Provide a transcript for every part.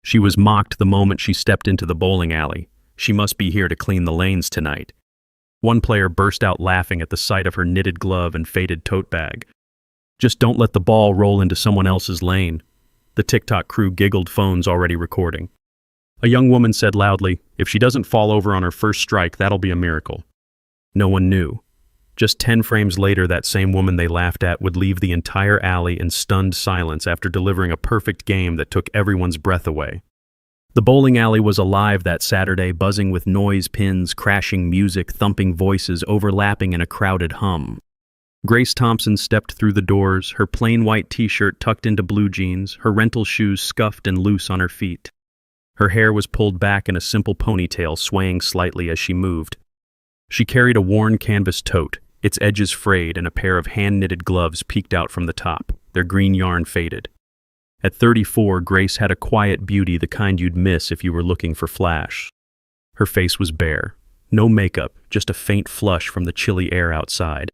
She was mocked the moment she stepped into the bowling alley. She must be here to clean the lanes tonight. One player burst out laughing at the sight of her knitted glove and faded tote bag. Just don't let the ball roll into someone else's lane. The TikTok crew giggled, phones already recording. A young woman said loudly, "If she doesn't fall over on her first strike, that'll be a miracle." No one knew. Just 10 frames later, that same woman they laughed at would leave the entire alley in stunned silence after delivering a perfect game that took everyone's breath away. The bowling alley was alive that Saturday, buzzing with noise, pins, crashing music, thumping voices overlapping in a crowded hum. Grace Thompson stepped through the doors, her plain white t-shirt tucked into blue jeans, her rental shoes scuffed and loose on her feet. Her hair was pulled back in a simple ponytail, swaying slightly as she moved. She carried a worn canvas tote, its edges frayed, and a pair of hand-knitted gloves peeked out from the top, their green yarn faded. At 34, Grace had a quiet beauty, the kind you'd miss if you were looking for flash. Her face was bare. No makeup, just a faint flush from the chilly air outside.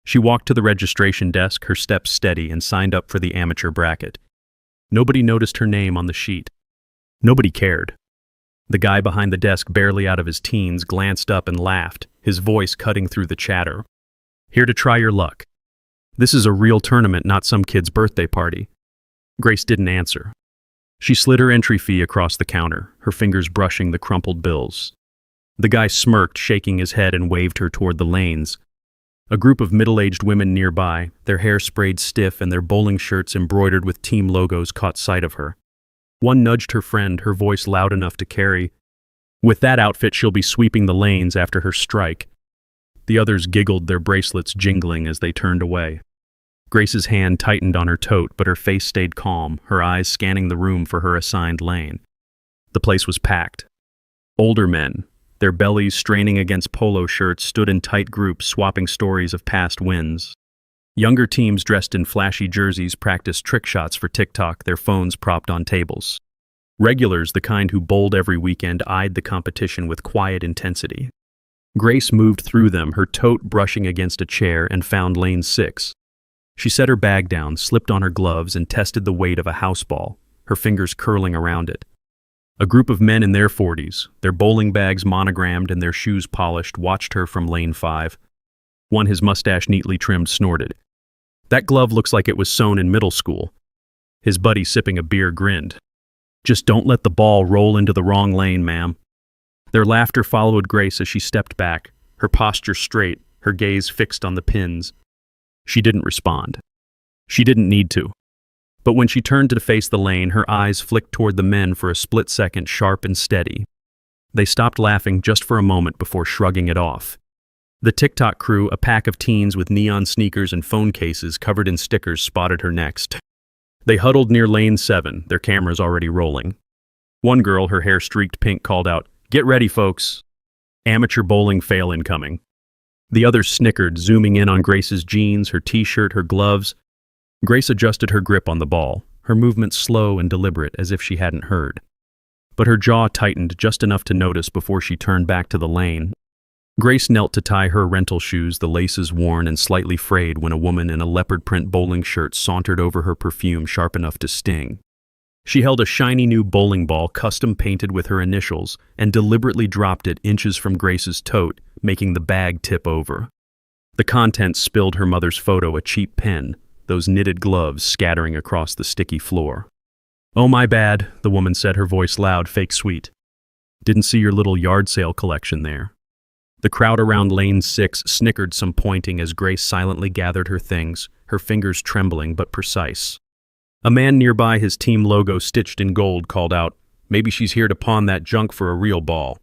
She walked to the registration desk, her steps steady, and signed up for the amateur bracket. Nobody noticed her name on the sheet. Nobody cared. The guy behind the desk, barely out of his teens, glanced up and laughed, his voice cutting through the chatter. "Here to try your luck. This is a real tournament, not some kid's birthday party." Grace didn't answer. She slid her entry fee across the counter, her fingers brushing the crumpled bills. The guy smirked, shaking his head, and waved her toward the lanes. A group of middle-aged women nearby, their hair sprayed stiff and their bowling shirts embroidered with team logos, caught sight of her. One nudged her friend, her voice loud enough to carry, "With that outfit, she'll be sweeping the lanes after her strike." The others giggled, their bracelets jingling as they turned away. Grace's hand tightened on her tote, but her face stayed calm, her eyes scanning the room for her assigned lane. The place was packed. Older men, their bellies straining against polo shirts, stood in tight groups, swapping stories of past wins. Younger teams dressed in flashy jerseys practiced trick shots for TikTok, their phones propped on tables. Regulars, the kind who bowled every weekend, eyed the competition with quiet intensity. Grace moved through them, her tote brushing against a chair, and found lane 6. She set her bag down, slipped on her gloves, and tested the weight of a house ball, her fingers curling around it. A group of men in their 40s, their bowling bags monogrammed and their shoes polished, watched her from lane 5. One, his mustache neatly trimmed, snorted. "That glove looks like it was sewn in middle school." His buddy, sipping a beer, grinned. "Just don't let the ball roll into the wrong lane, ma'am." Their laughter followed Grace as she stepped back, her posture straight, her gaze fixed on the pins. She didn't respond. She didn't need to. But when she turned to face the lane, her eyes flicked toward the men for a split second, sharp and steady. They stopped laughing just for a moment before shrugging it off. The TikTok crew, a pack of teens with neon sneakers and phone cases covered in stickers, spotted her next. They huddled near lane 7, their cameras already rolling. One girl, her hair streaked pink, called out, "Get ready, folks. Amateur bowling fail incoming." The others snickered, zooming in on Grace's jeans, her t-shirt, her gloves. Grace adjusted her grip on the ball, her movements slow and deliberate, as if she hadn't heard. But her jaw tightened just enough to notice before she turned back to the lane. Grace knelt to tie her rental shoes, the laces worn and slightly frayed, when a woman in a leopard print bowling shirt sauntered over her, perfume sharp enough to sting. She held a shiny new bowling ball, custom painted with her initials, and deliberately dropped it inches from Grace's tote, making the bag tip over. The contents spilled her mother's photo, a cheap pen, those knitted gloves scattering across the sticky floor. "Oh, my bad," the woman said, her voice loud, fake sweet. "Didn't see your little yard sale collection there." The crowd around lane 6 snickered, some pointing, as Grace silently gathered her things, her fingers trembling but precise. A man nearby, his team logo stitched in gold, called out, "Maybe she's here to pawn that junk for a real ball."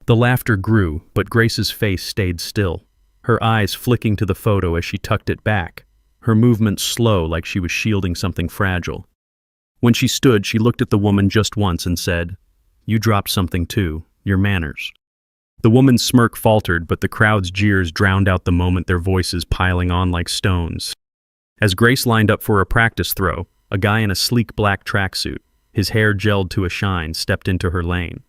The laughter grew, but Grace's face stayed still, her eyes flicking to the photo as she tucked it back, her movements slow, like she was shielding something fragile. When she stood, she looked at the woman just once and said, "You dropped something too, your manners." The woman's smirk faltered, but the crowd's jeers drowned out the moment, their voices piling on like stones. As Grace lined up for a practice throw, a guy in a sleek black tracksuit, his hair gelled to a shine, stepped into her lane.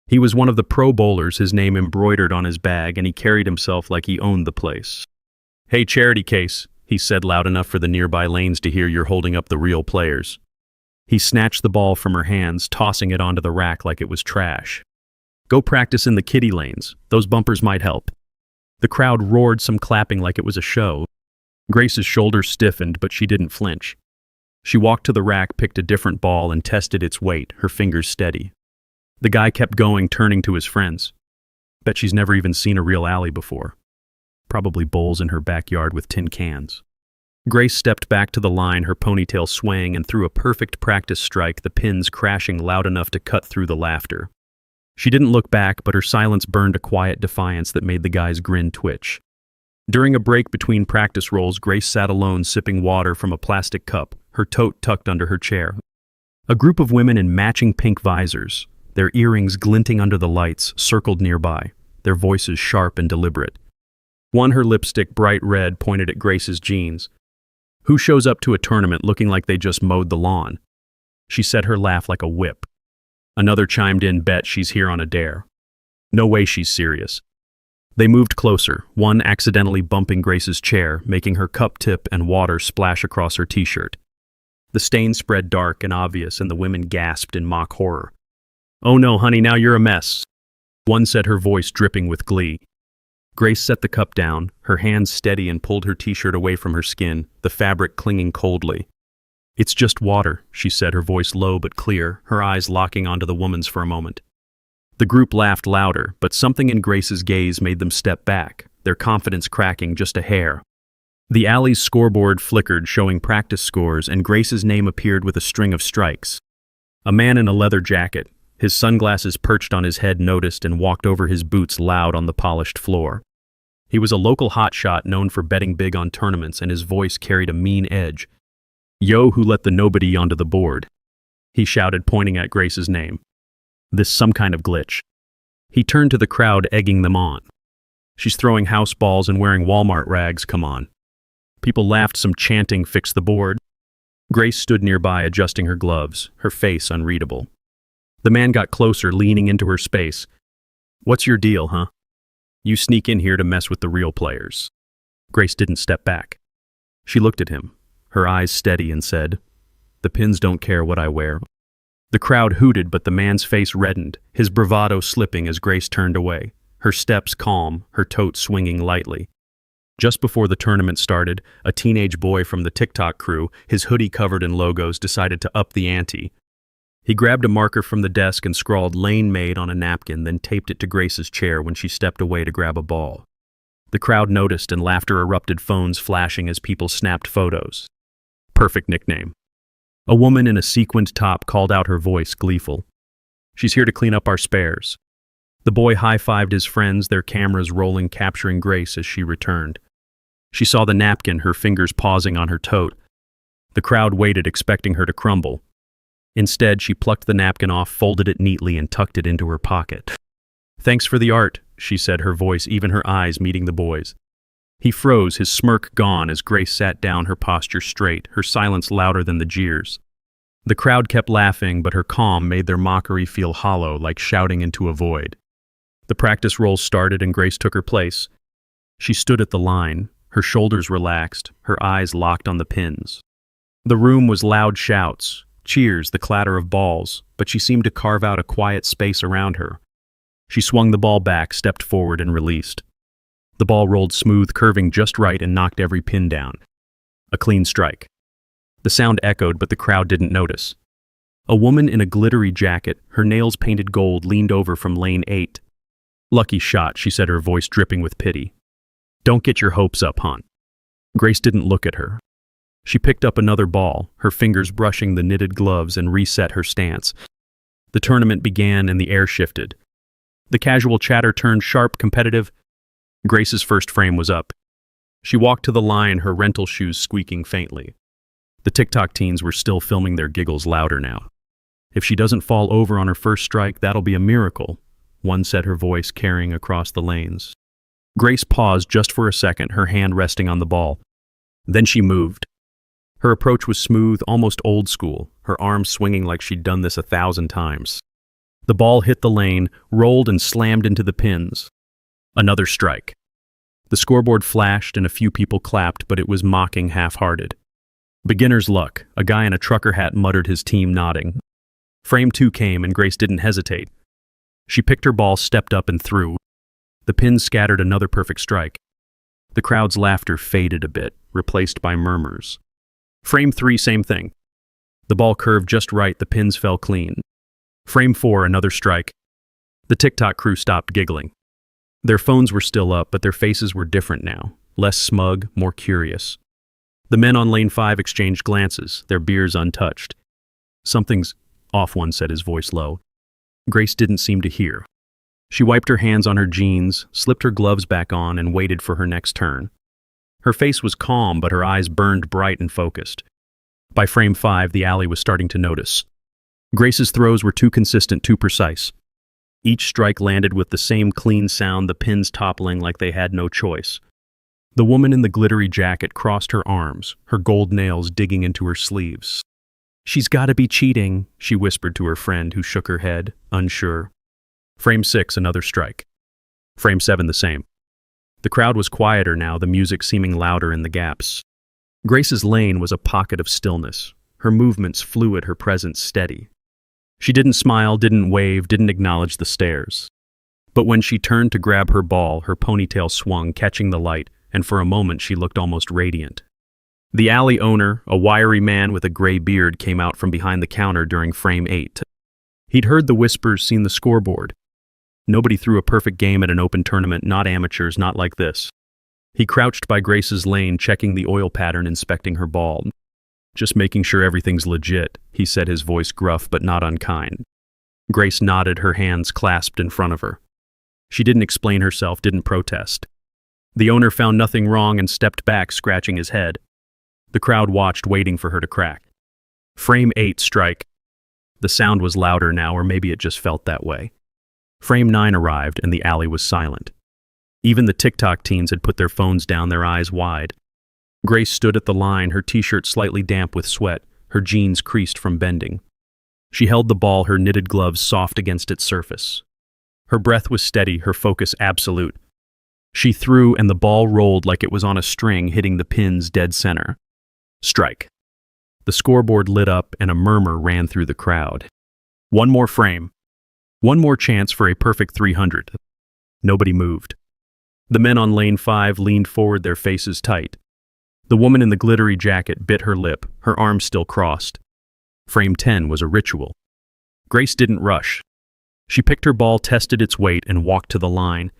He was one of the pro bowlers, his name embroidered on his bag, and he carried himself like he owned the place. "Hey, charity case," he said loud enough for the nearby lanes to hear, "you're holding up the real players." He snatched the ball from her hands, tossing it onto the rack like it was trash. Go practice in the kiddie lanes. Those bumpers might help. The crowd roared, some clapping like it was a show. Grace's shoulders stiffened, but she didn't flinch. She walked to the rack, picked a different ball, and tested its weight, her fingers steady. The guy kept going, turning to his friends. Bet she's never even seen a real alley before. Probably bowls in her backyard with tin cans. Grace stepped back to the line, her ponytail swaying, and threw a perfect practice strike, the pins crashing loud enough to cut through the laughter. She didn't look back, but her silence burned a quiet defiance that made the guy's grin twitch. During a break between practice rolls, Grace sat alone, sipping water from a plastic cup, her tote tucked under her chair. A group of women in matching pink visors, their earrings glinting under the lights, circled nearby, their voices sharp and deliberate. One, her lipstick bright red, pointed at Grace's jeans. Who shows up to a tournament looking like they just mowed the lawn? She said, her laugh like a whip. Another chimed in, bet she's here on a dare. No way she's serious. They moved closer, one accidentally bumping Grace's chair, making her cup tip and water splash across her t-shirt. The stain spread dark and obvious, and the women gasped in mock horror. Oh no, honey, now you're a mess. One said, her voice dripping with glee. Grace set the cup down, her hands steady, and pulled her t-shirt away from her skin, the fabric clinging coldly. It's just water, she said, her voice low but clear, her eyes locking onto the woman's for a moment. The group laughed louder, but something in Grace's gaze made them step back, their confidence cracking just a hair. The alley's scoreboard flickered, showing practice scores, and Grace's name appeared with a string of strikes. A man in a leather jacket, his sunglasses perched on his head, noticed and walked over, his boots loud on the polished floor. He was a local hotshot known for betting big on tournaments, and his voice carried a mean edge. Yo, who let the nobody onto the board? He shouted, pointing at Grace's name. This some kind of glitch. He turned to the crowd, egging them on. She's throwing house balls and wearing Walmart rags, come on. People laughed, some chanting, fix the board. Grace stood nearby, adjusting her gloves, her face unreadable. The man got closer, leaning into her space. What's your deal, huh? You sneak in here to mess with the real players. Grace didn't step back. She looked at him, her eyes steady, and said, The pins don't care what I wear. The crowd hooted, but the man's face reddened, his bravado slipping as Grace turned away, her steps calm, her tote swinging lightly. Just before the tournament started, a teenage boy from the TikTok crew, his hoodie covered in logos, decided to up the ante. He grabbed a marker from the desk and scrawled "Lane Made" on a napkin, then taped it to Grace's chair when she stepped away to grab a ball. The crowd noticed, and laughter erupted, phones flashing as people snapped photos. Perfect nickname. A woman in a sequined top called out, her voice gleeful. She's here to clean up our spares. The boy high-fived his friends, their cameras rolling, capturing Grace as she returned. She saw the napkin, her fingers pausing on her tote. The crowd waited, expecting her to crumble. Instead, she plucked the napkin off, folded it neatly, and tucked it into her pocket. Thanks for the art, she said, her voice, even her eyes meeting the boy's. He froze, his smirk gone, as Grace sat down, her posture straight, her silence louder than the jeers. The crowd kept laughing, but her calm made their mockery feel hollow, like shouting into a void. The practice rolls started, and Grace took her place. She stood at the line, her shoulders relaxed, her eyes locked on the pins. The room was loud shouts, cheers, the clatter of balls, but she seemed to carve out a quiet space around her. She swung the ball back, stepped forward, and released. The ball rolled smooth, curving just right, and knocked every pin down. A clean strike. The sound echoed, but the crowd didn't notice. A woman in a glittery jacket, her nails painted gold, leaned over from lane 8. Lucky shot, she said, her voice dripping with pity. Don't get your hopes up, hon. Grace didn't look at her. She picked up another ball, her fingers brushing the knitted gloves, and reset her stance. The tournament began, and the air shifted. The casual chatter turned sharp, competitive. Grace's first frame was up. She walked to the line, her rental shoes squeaking faintly. The TikTok teens were still filming their giggles louder now. If she doesn't fall over on her first strike, that'll be a miracle, one said, her voice carrying across the lanes. Grace paused just for a second, her hand resting on the ball. Then she moved. Her approach was smooth, almost old school, her arms swinging like she'd done this 1,000 times. The ball hit the lane, rolled, and slammed into the pins. Another strike. The scoreboard flashed, and a few people clapped, but it was mocking, half-hearted. Beginner's luck, a guy in a trucker hat muttered, his team nodding. Frame 2 came and Grace didn't hesitate. She picked her ball, stepped up and threw. The pins scattered, another perfect strike. The crowd's laughter faded a bit, replaced by murmurs. Frame 3, same thing. The ball curved just right, the pins fell clean. Frame 4, another strike. The TikTok crew stopped giggling. Their phones were still up, but their faces were different now, less smug, more curious. The men on lane 5 exchanged glances, their beers untouched. "Something's off," one said, his voice low. Grace didn't seem to hear. She wiped her hands on her jeans, slipped her gloves back on, and waited for her next turn. Her face was calm, but her eyes burned bright and focused. By frame 5, the alley was starting to notice. Grace's throws were too consistent, too precise. Each strike landed with the same clean sound, the pins toppling like they had no choice. The woman in the glittery jacket crossed her arms, her gold nails digging into her sleeves. "She's gotta be cheating," she whispered to her friend, who shook her head, unsure. Frame 6, another strike. Frame 7, the same. The crowd was quieter now, the music seeming louder in the gaps. Grace's lane was a pocket of stillness, her movements fluid, her presence steady. She didn't smile, didn't wave, didn't acknowledge the stares. But when she turned to grab her ball, her ponytail swung, catching the light, and for a moment she looked almost radiant. The alley owner, a wiry man with a gray beard, came out from behind the counter during frame 8. He'd heard the whispers, seen the scoreboard. Nobody threw a perfect game at an open tournament, not amateurs, not like this. He crouched by Grace's lane, checking the oil pattern, inspecting her ball. "Just making sure everything's legit," he said, his voice gruff but not unkind. Grace nodded, her hands clasped in front of her. She didn't explain herself, didn't protest. The owner found nothing wrong and stepped back, scratching his head. The crowd watched, waiting for her to crack. Frame 8, strike. The sound was louder now, or maybe it just felt that way. Frame 9 arrived, and the alley was silent. Even the TikTok teens had put their phones down, their eyes wide. Grace stood at the line, her t-shirt slightly damp with sweat, her jeans creased from bending. She held the ball, her knitted gloves soft against its surface. Her breath was steady, her focus absolute. She threw, and the ball rolled like it was on a string, hitting the pins dead center. Strike. The scoreboard lit up, and a murmur ran through the crowd. One more frame. One more chance for a perfect 300. Nobody moved. The men on lane 5 leaned forward, their faces tight. The woman in the glittery jacket bit her lip, her arms still crossed. Frame 10 was a ritual. Grace didn't rush. She picked her ball, tested its weight, and walked to the line.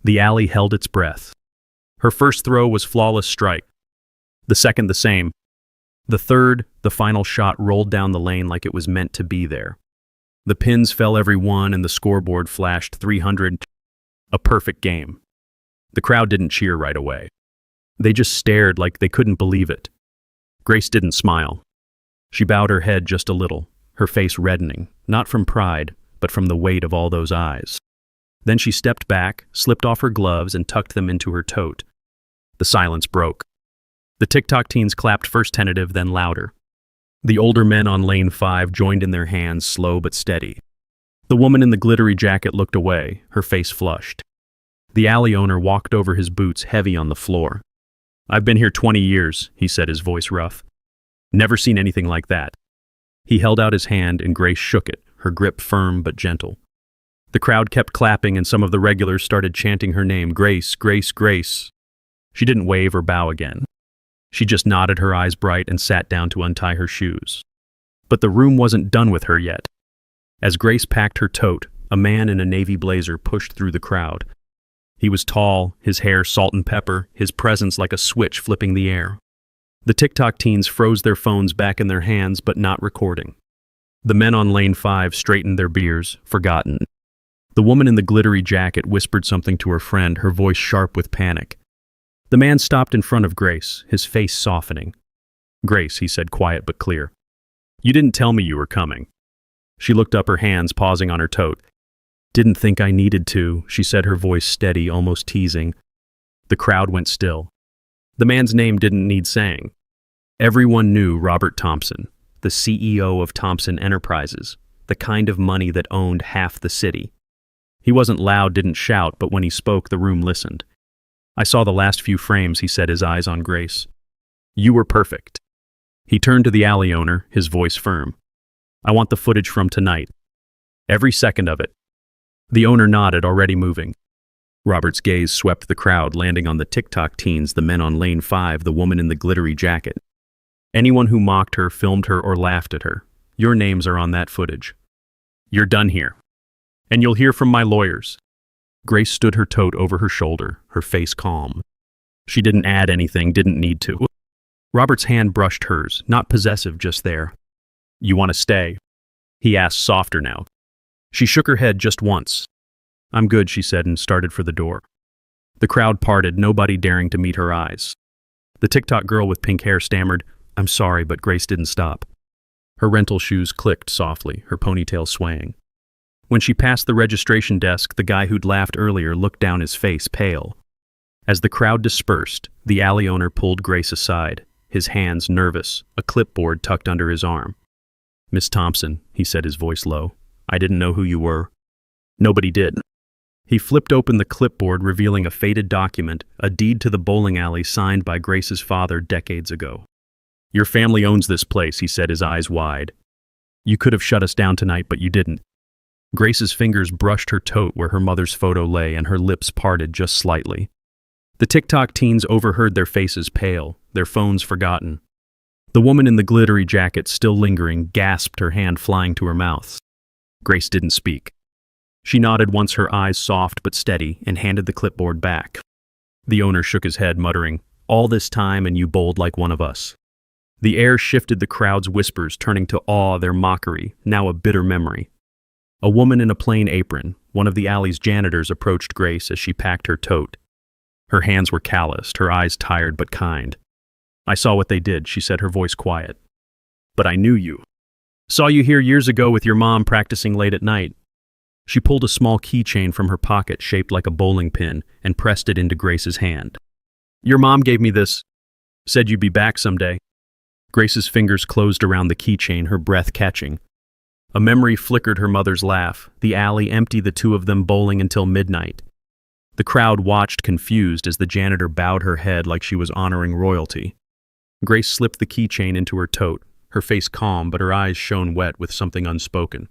The alley held its breath. Her first throw was flawless strike. The second the same. The third, the final shot, rolled down the lane like it was meant to be there. The pins fell every one, and the scoreboard flashed 300. A perfect game. The crowd didn't cheer right away. They just stared like they couldn't believe it. Grace didn't smile. She bowed her head just a little, her face reddening, not from pride, but from the weight of all those eyes. Then she stepped back, slipped off her gloves, and tucked them into her tote. The silence broke. The TikTok teens clapped, first tentative, then louder. The older men on lane 5 joined in their hands, slow but steady. The woman in the glittery jacket looked away, her face flushed. The alley owner walked over, his boots heavy on the floor. "I've been here 20 years, he said, his voice rough. "Never seen anything like that." He held out his hand, and Grace shook it, her grip firm but gentle. The crowd kept clapping, and some of the regulars started chanting her name, "Grace, Grace, Grace." She didn't wave or bow again. She just nodded, her eyes bright, and sat down to untie her shoes. But the room wasn't done with her yet. As Grace packed her tote, a man in a navy blazer pushed through the crowd. He was tall, his hair salt and pepper, his presence like a switch flipping the air. The TikTok teens froze their phones back in their hands, but not recording. The men on lane 5 straightened their beers, forgotten. The woman in the glittery jacket whispered something to her friend, her voice sharp with panic. The man stopped in front of Grace, his face softening. "Grace," he said, quiet but clear. "You didn't tell me you were coming." She looked up, her hands pausing on her tote. "Didn't think I needed to," she said, her voice steady, almost teasing. The crowd went still. The man's name didn't need saying. Everyone knew Robert Thompson, the CEO of Thompson Enterprises, the kind of money that owned half the city. He wasn't loud, didn't shout, but when he spoke, the room listened. "I saw the last few frames," he said, his eyes on Grace. "You were perfect." He turned to the alley owner, his voice firm. I want the footage from tonight. Every second of it. The owner nodded, already moving. Robert's gaze swept the crowd, landing on the TikTok teens, the men on lane 5, the woman in the glittery jacket. Anyone who mocked her, filmed her, or laughed at her. Your names are on that footage. You're done here. And you'll hear from my lawyers. Grace stood her tote over her shoulder, her face calm. She didn't add anything, didn't need to. Robert's hand brushed hers, not possessive, just there. You want to stay? He asked, softer now. She shook her head just once. I'm good, she said, and started for the door. The crowd parted, nobody daring to meet her eyes. The TikTok girl with pink hair stammered, I'm sorry, but Grace didn't stop. Her rental shoes clicked softly, her ponytail swaying. When she passed the registration desk, the guy who'd laughed earlier looked down, his face pale. As the crowd dispersed, the alley owner pulled Grace aside, his hands nervous, a clipboard tucked under his arm. Miss Thompson, he said, his voice low. I didn't know who you were. Nobody did. He flipped open the clipboard, revealing a faded document, a deed to the bowling alley signed by Grace's father decades ago. Your family owns this place, he said, his eyes wide. You could have shut us down tonight, but you didn't. Grace's fingers brushed her tote where her mother's photo lay, and her lips parted just slightly. The TikTok teens overheard, their faces pale, their phones forgotten. The woman in the glittery jacket, still lingering, gasped, her hand flying to her mouth. Grace didn't speak. She nodded once, her eyes soft but steady, and handed the clipboard back. The owner shook his head, muttering, All this time and you bowled like one of us. The air shifted, the crowd's whispers turning to awe, their mockery, now a bitter memory. A woman in a plain apron, one of the alley's janitors, approached Grace as she packed her tote. Her hands were calloused, her eyes tired but kind. I saw what they did, she said, her voice quiet. But I knew you. Saw you here years ago with your mom practicing late at night. She pulled a small keychain from her pocket shaped like a bowling pin and pressed it into Grace's hand. Your mom gave me this. Said you'd be back someday. Grace's fingers closed around the keychain, her breath catching. A memory flickered, her mother's laugh, the alley empty, the two of them bowling until midnight. The crowd watched, confused, as the janitor bowed her head like she was honoring royalty. Grace slipped the keychain into her tote, her face calm, but her eyes shone wet with something unspoken.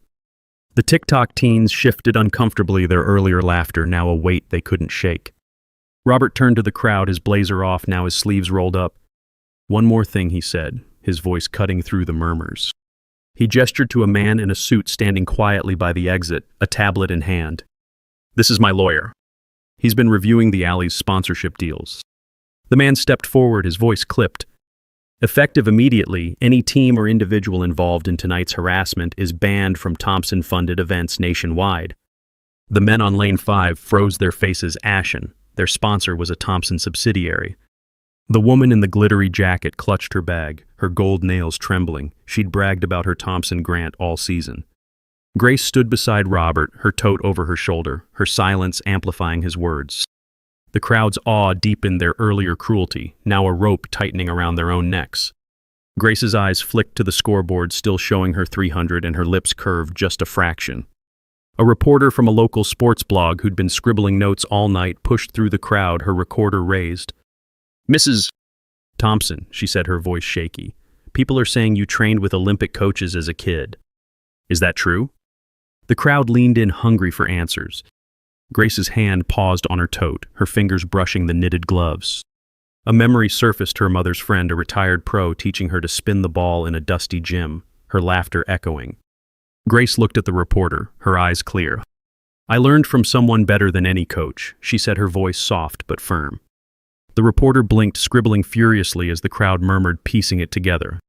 The TikTok teens shifted uncomfortably, their earlier laughter now a weight they couldn't shake. Robert turned to the crowd, his blazer off, now his sleeves rolled up. One more thing, he said, his voice cutting through the murmurs. He gestured to a man in a suit standing quietly by the exit, a tablet in hand. This is my lawyer. He's been reviewing the alley's sponsorship deals. The man stepped forward, his voice clipped. Effective immediately, any team or individual involved in tonight's harassment is banned from Thompson-funded events nationwide. The men on lane 5 froze, their faces ashen. Their sponsor was a Thompson subsidiary. The woman in the glittery jacket clutched her bag, her gold nails trembling. She'd bragged about her Thompson grant all season. Grace stood beside Robert, her tote over her shoulder, her silence amplifying his words. The crowd's awe deepened their earlier cruelty, now a rope tightening around their own necks. Grace's eyes flicked to the scoreboard, still showing her 300, and her lips curved just a fraction. A reporter from a local sports blog who'd been scribbling notes all night pushed through the crowd, her recorder raised. Mrs. Thompson, she said, her voice shaky. People are saying you trained with Olympic coaches as a kid. Is that true? The crowd leaned in, hungry for answers. Grace's hand paused on her tote, her fingers brushing the knitted gloves. A memory surfaced, her mother's friend, a retired pro, teaching her to spin the ball in a dusty gym, her laughter echoing. Grace looked at the reporter, her eyes clear. I learned from someone better than any coach, she said, her voice soft but firm. The reporter blinked, scribbling furiously as the crowd murmured, piecing it together.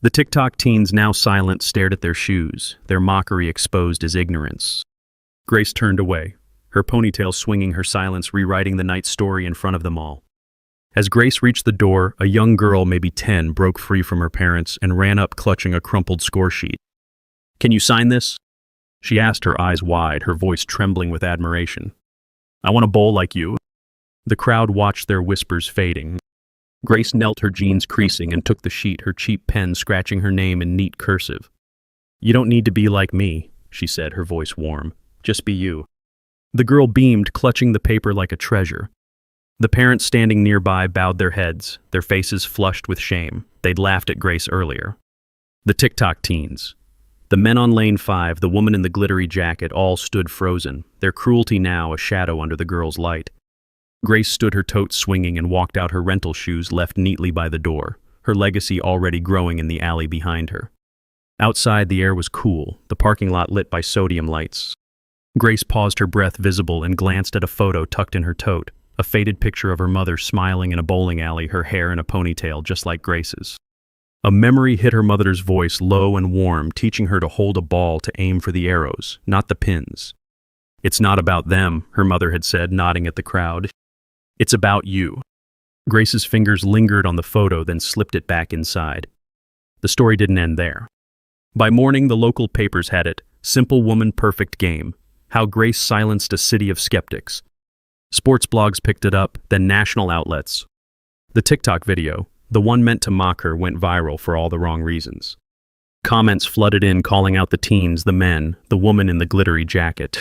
The TikTok teens, now silent, stared at their shoes, their mockery exposed as ignorance. Grace turned away, her ponytail swinging, her silence rewriting the night's story in front of them all. As Grace reached the door, a young girl, maybe 10, broke free from her parents and ran up clutching a crumpled score sheet. Can you sign this? She asked, her eyes wide, her voice trembling with admiration. I want to bowl like you. The crowd watched, their whispers fading. Grace knelt, her jeans creasing, and took the sheet, her cheap pen scratching her name in neat cursive. You don't need to be like me, she said, her voice warm. Just be you. The girl beamed, clutching the paper like a treasure. The parents standing nearby bowed their heads, their faces flushed with shame. They'd laughed at Grace earlier. The TikTok teens. The men on lane 5, the woman in the glittery jacket, all stood frozen, their cruelty now a shadow under the girl's light. Grace stood her tote swinging and walked out, her rental shoes left neatly by the door, her legacy already growing in the alley behind her. Outside, the air was cool, the parking lot lit by sodium lights. Grace paused, her breath visible, and glanced at a photo tucked in her tote, a faded picture of her mother smiling in a bowling alley, her hair in a ponytail just like Grace's. A memory hit her mother's voice, low and warm, teaching her to hold a ball to aim for the arrows, not the pins. "It's not about them," her mother had said, nodding at the crowd. "It's about you." Grace's fingers lingered on the photo, then slipped it back inside. The story didn't end there. By morning, the local papers had it, "Simple Woman, Perfect Game: How Grace Silenced a City of Skeptics." Sports blogs picked it up, then national outlets. The TikTok video, the one meant to mock her, went viral for all the wrong reasons. Comments flooded in, calling out the teens, the men, the woman in the glittery jacket.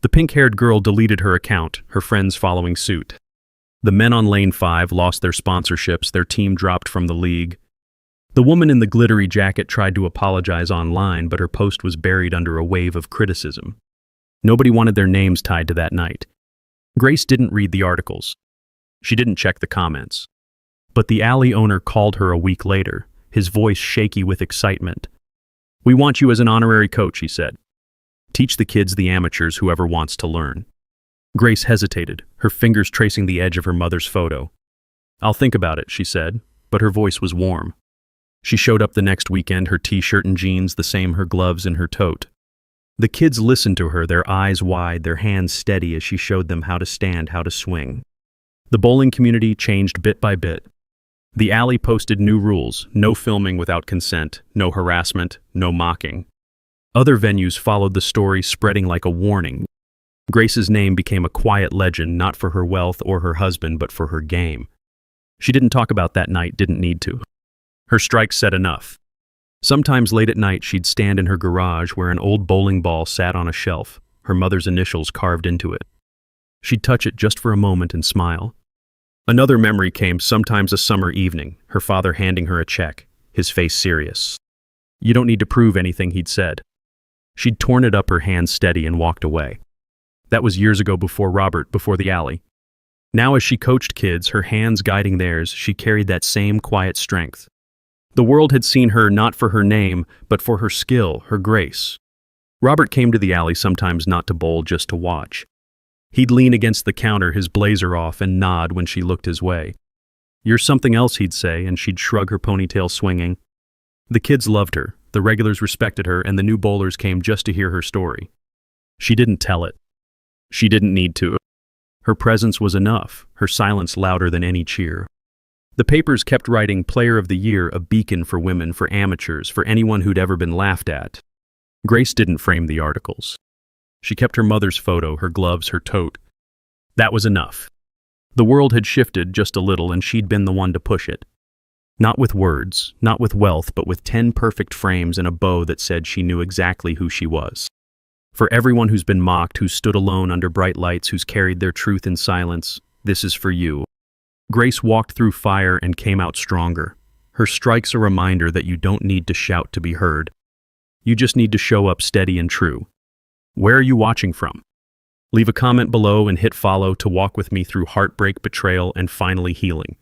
The pink-haired girl deleted her account, her friends following suit. The men on lane 5 lost their sponsorships, their team dropped from the league. The woman in the glittery jacket tried to apologize online, but her post was buried under a wave of criticism. Nobody wanted their names tied to that night. Grace didn't read the articles. She didn't check the comments. But the alley owner called her a week later, his voice shaky with excitement. "We want you as an honorary coach," he said. "Teach the kids, the amateurs, whoever wants to learn." Grace hesitated, her fingers tracing the edge of her mother's photo. "I'll think about it," she said, but her voice was warm. She showed up the next weekend, her t-shirt and jeans the same, her gloves in her tote. The kids listened to her, their eyes wide, their hands steady as she showed them how to stand, how to swing. The bowling community changed bit by bit. The alley posted new rules: no filming without consent, no harassment, no mocking. Other venues followed the story, spreading like a warning. Grace's name became a quiet legend, not for her wealth or her husband, but for her game. She didn't talk about that night, didn't need to. Her strike said enough. Sometimes late at night, she'd stand in her garage where an old bowling ball sat on a shelf, her mother's initials carved into it. She'd touch it just for a moment and smile. Another memory came, sometimes a summer evening, her father handing her a check, his face serious. "You don't need to prove anything," he'd said. She'd torn it up, her hand steady, and walked away. That was years ago, before Robert, before the alley. Now as she coached kids, her hands guiding theirs, she carried that same quiet strength. The world had seen her not for her name, but for her skill, her grace. Robert came to the alley sometimes not to bowl, just to watch. He'd lean against the counter, his blazer off, and nod when she looked his way. "You're something else," he'd say, and she'd shrug, her ponytail swinging. The kids loved her, the regulars respected her, and the new bowlers came just to hear her story. She didn't tell it. She didn't need to. Her presence was enough, her silence louder than any cheer. The papers kept writing Player of the Year, a beacon for women, for amateurs, for anyone who'd ever been laughed at. Grace didn't frame the articles. She kept her mother's photo, her gloves, her tote. That was enough. The world had shifted just a little, and she'd been the one to push it. Not with words, not with wealth, but with 10 perfect frames and a bow that said she knew exactly who she was. For everyone who's been mocked, who's stood alone under bright lights, who's carried their truth in silence, this is for you. Grace walked through fire and came out stronger. Her strike's a reminder that you don't need to shout to be heard. You just need to show up steady and true. Where are you watching from? Leave a comment below and hit follow to walk with me through heartbreak, betrayal, and finally healing.